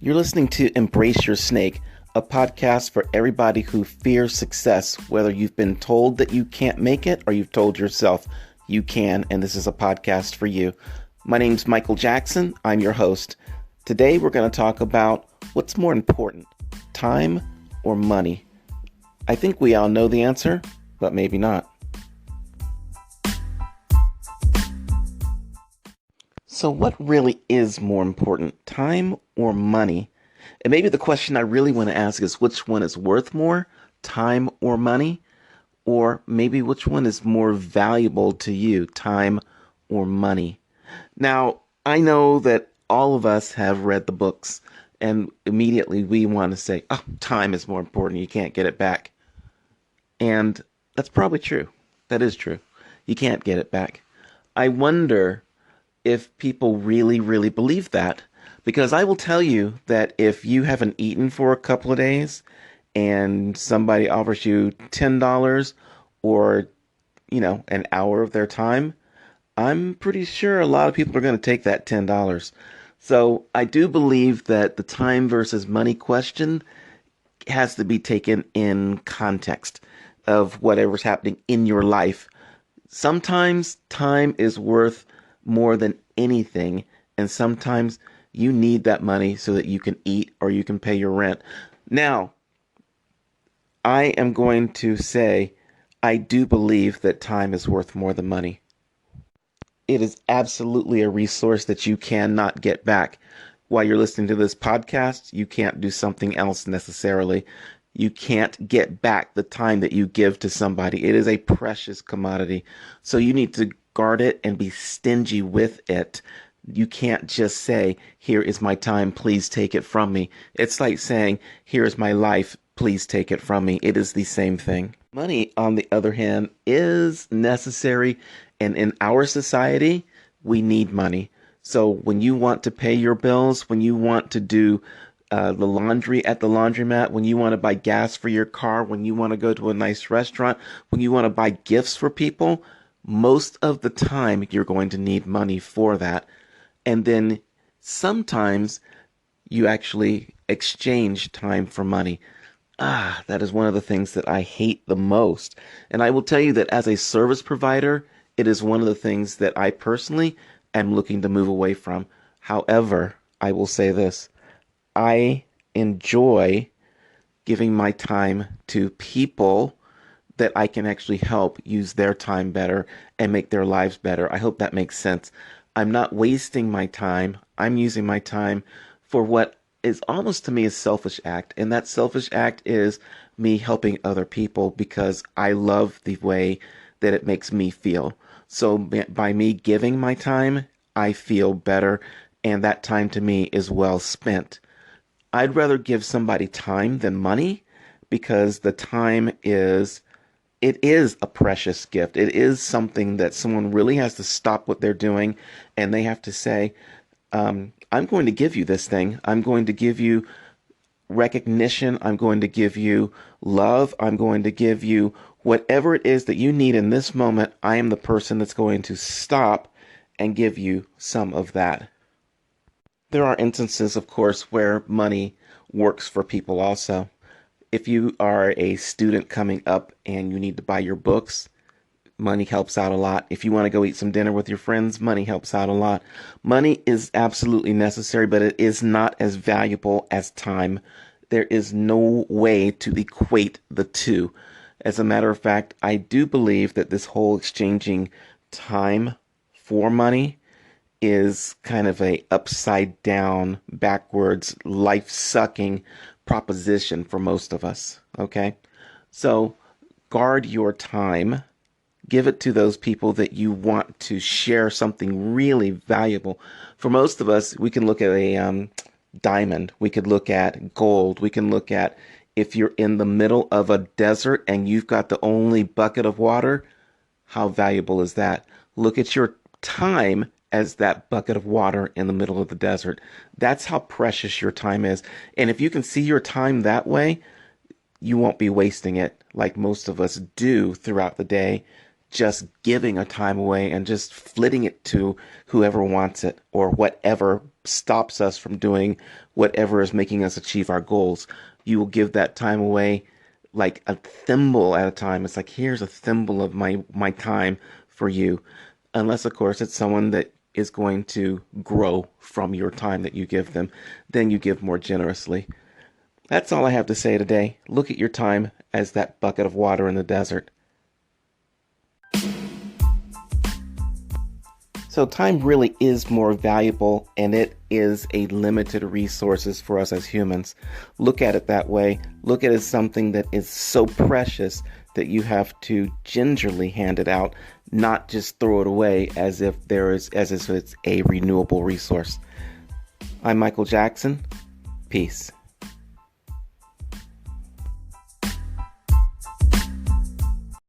You're listening to Embrace Your Snake, a podcast for everybody who fears success, whether you've been told that you can't make it or you've told yourself you can, and this is a podcast for you. My name's Michael Jackson. I'm your host. Today we're going to talk about what's more important, time or money. I think we all know the answer, but maybe not. So what really is more important, time or money? And maybe the question I really want to ask is which one is worth more, time or money? Or maybe which one is more valuable to you, time or money? Now, I know that all of us have read the books and immediately we want to say, oh, time is more important. You can't get it back. And that's probably true. That is true. You can't get it back. I wonder if people really, really believe that. Because I will tell you that if you haven't eaten for a couple of days and somebody offers you $10 or, an hour of their time, I'm pretty sure a lot of people are going to take that $10. So I do believe that the time versus money question has to be taken in context of whatever's happening in your life. Sometimes time is worth more than anything, and sometimes you need that money so that you can eat or you can pay your rent. Now, I am going to say I do believe that time is worth more than money. It is absolutely a resource that you cannot get back. While you're listening to this podcast, you can't do something else necessarily. You can't get back the time that you give to somebody. It is a precious commodity. So you need to guard it and be stingy with it. You can't just say, here is my time, please take it from me. It's like saying, here is my life, please take it from me. It is the same thing. Money, on the other hand, is necessary. And in our society, we need money. So when you want to pay your bills, when you want to do the laundry at the laundromat, when you want to buy gas for your car, when you want to go to a nice restaurant, when you want to buy gifts for people, most of the time you're going to need money for that. And then sometimes you actually exchange time for money. That is one of the things that I hate the most. And I will tell you that as a service provider, it is one of the things that I personally am looking to move away from. However, I will say this. I enjoy giving my time to people that I can actually help use their time better and make their lives better. I hope that makes sense. I'm not wasting my time. I'm using my time for what is almost to me a selfish act. And that selfish act is me helping other people because I love the way that it makes me feel. So by me giving my time, I feel better. And that time to me is well spent. I'd rather give somebody time than money because the time is a precious gift. It is something that someone really has to stop what they're doing and they have to say, I'm going to give you this thing. I'm going to give you recognition. I'm going to give you love. I'm going to give you whatever it is that you need in this moment. I am the person that's going to stop and give you some of that. There are instances, of course, where money works for people also. If you are a student coming up and you need to buy your books, money helps out a lot. If you want to go eat some dinner with your friends, money helps out a lot. Money is absolutely necessary, but it is not as valuable as time. There is no way to equate the two. As a matter of fact, I do believe that this whole exchanging time for money is kind of a upside down, backwards, life-sucking proposition for most of us, okay? So guard your time. Give it to those people that you want to share something really valuable. For most of us, we can look at a diamond. We could look at gold. We can look at if you're in the middle of a desert and you've got the only bucket of water, how valuable is that? Look at your time as that bucket of water in the middle of the desert. That's how precious your time is. And if you can see your time that way, you won't be wasting it like most of us do throughout the day, just giving our time away and just flitting it to whoever wants it or whatever stops us from doing whatever is making us achieve our goals. You will give that time away like a thimble at a time. It's like, here's a thimble of my time for you. Unless, of course, it's someone that is going to grow from your time that you give them. Then you give more generously. That's all I have to say today. Look at your time as that bucket of water in the desert. So time really is more valuable, and it is a limited resources for us as humans. Look at it that way. Look at it as something that is so precious that you have to gingerly hand it out, not just throw it away as if it's a renewable resource. I'm Michael Jackson. Peace.